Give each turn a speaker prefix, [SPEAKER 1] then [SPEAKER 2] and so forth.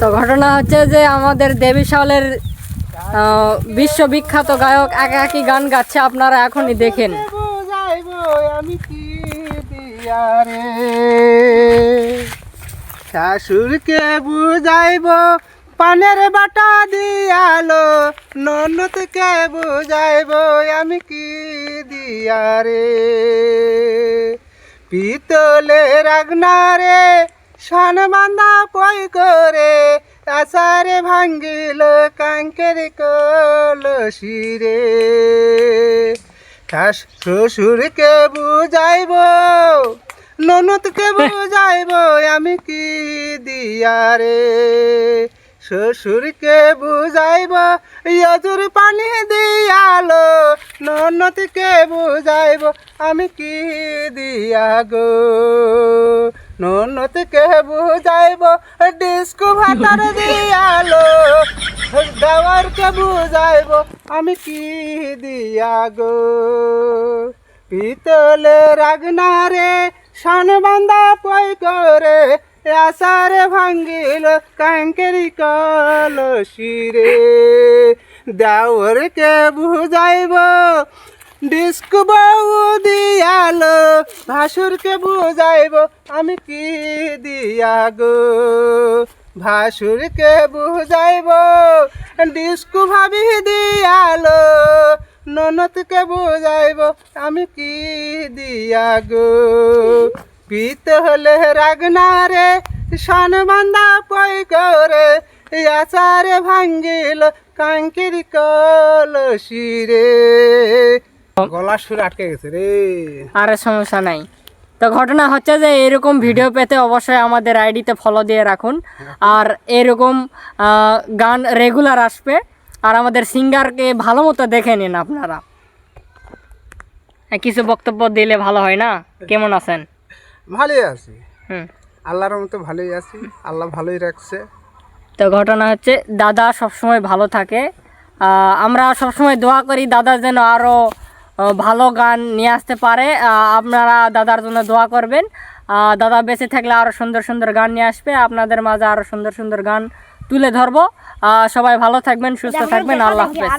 [SPEAKER 1] তো ঘটনা হচ্ছে যে আমাদের দেবী শাওলের বিশ্ববিখ্যাত গায়ক একাকী গান গাচ্ছে, আপনারা এখনই দেখেন।
[SPEAKER 2] আমি কি দিয়ারে শাশুড়কে বুঝাইব, পানের বাটা দিয়ালো ননদকে বুঝাইব আমি কি দিয়ারে। পিতলে রাগনারে শান বান্ধা পই করে, আসারে ভাঙ্গিল কাঙ্কের কলসিরে। শ্বশুরকে বুঝাইব, ননদকে বুঝাইব আমি কি দিয়ারে। শ্বশুরকে বুঝাইব, ইয়জুর পানি দিয়ালো ননদকে বুঝাইব আমি কি দিয়া গো। ননদকে বুঝাইব, ডিস্কো ভাতার দিয়ালো দেওয়ারকে বুঝাইব আমি কি দিয়া গো। পিতলে রাগনারে শান বান্ধা পই করে, আসারে ভাঙ্গিল কাঙ্কেরি কলসিরে। দেওরকে বুঝাইব, ডিস্কো বউ দিয়ালো ভাসুরকে বুঝাইব আমি কি দিয়া গো। ভাসুরকে বুঝাইব, ডিস্কো ভাবি দিয়ালো ননদকে বুঝাইব আমি কি দিয়া গো। পিতলে রাগনারে শান বান্ধা পই করে, আচারে ভাঙ্গিল কাঙ্কির কলসিরে। গলা সুর আটকে গেছে রে।
[SPEAKER 1] আরে সমস্যা নাই। তো ঘটনা হচ্ছে যে এরকম ভিডিও পেতে অবশ্যই আমাদের আইডিতে ফলো দিয়ে রাখুন, আর এরকম গান রেগুলার আসবে। আর আমাদের সিঙ্গারকে ভালো মতো দেখে নিন আপনারা। কিছু বক্তব্য দিলে ভালো হয় না? কেমন আছেন?
[SPEAKER 2] ভালোই আছি,
[SPEAKER 1] হুম।
[SPEAKER 2] আল্লাহর মতো ভালোই আছি, আল্লাহ ভালোই রাখছে।
[SPEAKER 1] তো ঘটনা হচ্ছে দাদা সবসময় ভালো থাকে। আমরা সবসময় দোয়া করি দাদা যেন আরও ভালো গান নিয়ে আসতে পারে। আপনারা দাদার জন্য দোয়া করবেন। দাদা বেঁচে থাকলে আরও সুন্দর সুন্দর গান নিয়ে আসবে, আপনাদের মাঝে আরও সুন্দর সুন্দর গান তুলে ধরবো। সবাই ভালো থাকবেন, সুস্থ থাকবেন, আল্লাহ হাফেজ।